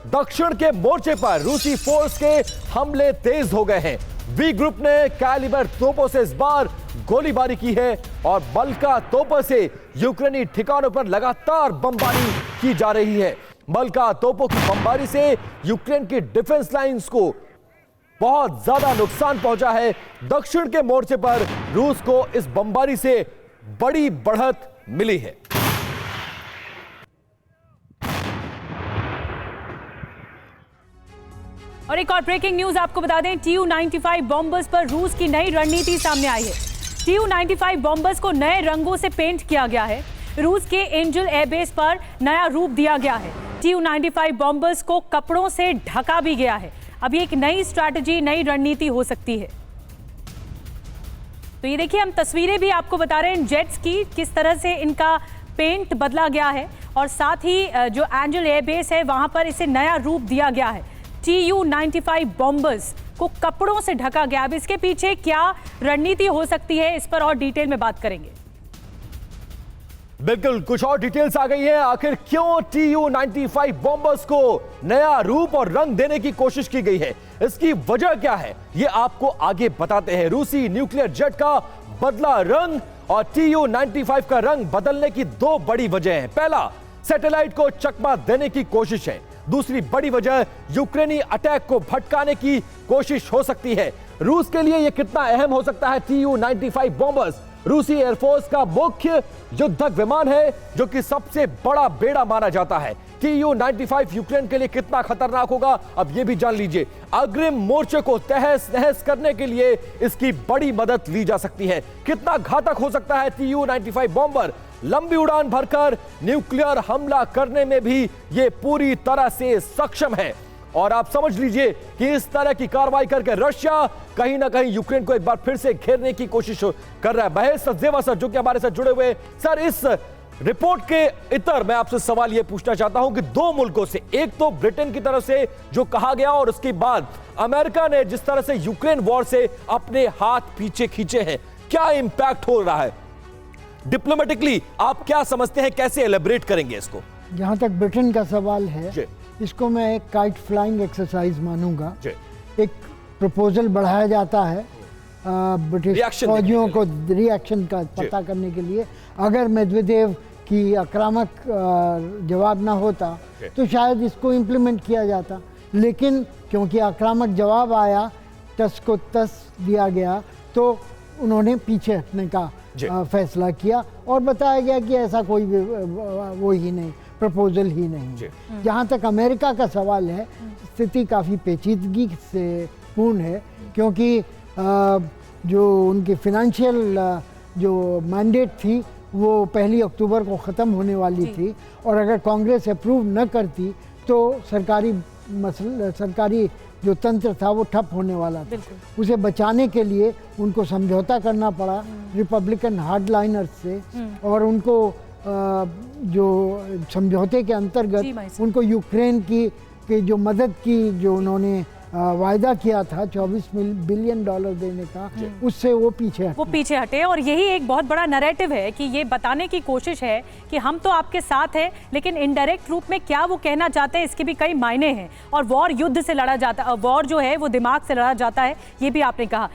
दक्षिण के मोर्चे पर रूसी फोर्स के हमले तेज हो गए हैं। वी ग्रुप ने कैलिबर तोपों से इस बार गोलीबारी की है और बल्का तोपों से यूक्रेनी ठिकानों पर लगातार बमबारी की जा रही है। बल्का तोपों की बमबारी से यूक्रेन की डिफेंस लाइंस को बहुत ज्यादा नुकसान पहुंचा है। दक्षिण के मोर्चे पर रूस को इस बमबारी से बड़ी बढ़त मिली है। और एक और ब्रेकिंग न्यूज आपको बता दें, Tu-95 बॉम्बर्स पर रूस की नई रणनीति सामने आई है। Tu-95 बॉम्बर्स को नए रंगों से पेंट किया गया है। रूस के एंजल एयरबेस पर नया रूप दिया गया है। Tu-95 बॉम्बर्स को कपड़ों से ढका भी गया है। अब ये एक नई स्ट्रैटेजी, नई रणनीति हो सकती है। तो ये देखिए, हम तस्वीरें भी आपको बता रहे हैं जेट्स की, किस तरह से इनका पेंट बदला गया है और साथ ही जो एंजल एयरबेस है वहां पर इसे नया रूप दिया गया है। Tu-95 बॉम्बर्स को कपड़ों से ढका गया। अब इसके पीछे क्या रणनीति हो सकती है, इस पर और डिटेल में बात करेंगे। बिल्कुल, कुछ और डिटेल्स आ गई है। आखिर क्यों Tu-95 बॉम्बर्स को नया रूप और रंग देने की कोशिश की गई है, इसकी वजह क्या है, ये आपको आगे बताते हैं। रूसी न्यूक्लियर जेट का बदला रंग और Tu-95 का रंग बदलने की दो बड़ी वजह हैं। पहला, सैटेलाइट को चकमा देने की कोशिश है। दूसरी बड़ी वजह, यूक्रेनी अटैक को भटकाने की कोशिश हो सकती है। रूस के लिए यह कितना अहम हो सकता है Tu-95 बॉम्बर्स? रूसी एयरफोर्स का मुख्य युद्धक विमान है जो कि सबसे बड़ा बेड़ा माना जाता है। Tu-95 यूक्रेन के लिए कितना खतरनाक होगा, अब यह भी जान लीजिए। अग्रिम मोर्चे को तहस नहस करने के लिए इसकी बड़ी मदद ली जा सकती है। कितना घातक हो सकता है Tu-95 बॉम्बर? लंबी उड़ान भरकर न्यूक्लियर हमला करने में भी यह पूरी तरह से सक्षम है। और आप समझ लीजिए कि इस तरह की कार्रवाई करके रशिया कहीं ना कहीं यूक्रेन को एक बार फिर से घेरने की कोशिश कर रहा है। महेश सचदेवा सर जो कि हमारे साथ जुड़े हुए। सर, इस रिपोर्ट के इतर मैं आपसे सवाल यह पूछना चाहता हूं कि दो मुल्कों से, एक तो ब्रिटेन की तरफ से जो कहा गया और उसके बाद अमेरिका ने जिस तरह से यूक्रेन वॉर से अपने हाथ पीछे खींचे हैं, क्या इंपैक्ट हो रहा है डिप्लोमेटिकली? आप क्या समझते हैं, कैसे एलिब्रेट करेंगे इसको? जहां तक ब्रिटेन का सवाल है, इसको मैं एक काइट फ्लाइंग एक्सरसाइज मानूंगा। एक प्रपोजल बढ़ाया जाता है ब्रिटिश फौजियों को रिएक्शन का पता करने के लिए। अगर मेदवेदेव की आक्रामक जवाब ना होता तो शायद इसको इम्प्लीमेंट किया जाता, लेकिन क्योंकि आक्रामक जवाब आया, टस को टस दिया गया, तो उन्होंने पीछे हटने का फैसला किया और बताया गया कि ऐसा कोई वो ही नहीं, प्रपोजल ही नहीं। जहाँ तक अमेरिका का सवाल है, स्थिति काफ़ी पेचीदगी से पूर्ण है, क्योंकि जो उनकी फिनेंशियल जो मैंडेट थी वो 1 अक्टूबर को ख़त्म होने वाली थी और अगर कांग्रेस अप्रूव न करती तो सरकारी जो तंत्र था वो ठप होने वाला था। उसे बचाने के लिए उनको समझौता करना पड़ा रिपब्लिकन हार्डलाइनर्स से और उनको जो समझौते के अंतर्गत उनको यूक्रेन की जो मदद की जो उन्होंने वायदा किया था 24 बिलियन डॉलर देने का, उससे वो पीछे हटे। और यही एक बहुत बड़ा नैरेटिव है कि ये बताने की कोशिश है कि हम तो आपके साथ हैं, लेकिन इनडायरेक्ट रूप में क्या वो कहना चाहते हैं इसके भी कई मायने हैं। और वॉर युद्ध से लड़ा जाता है, वॉर जो है वो दिमाग से लड़ा जाता है, ये भी आपने कहा।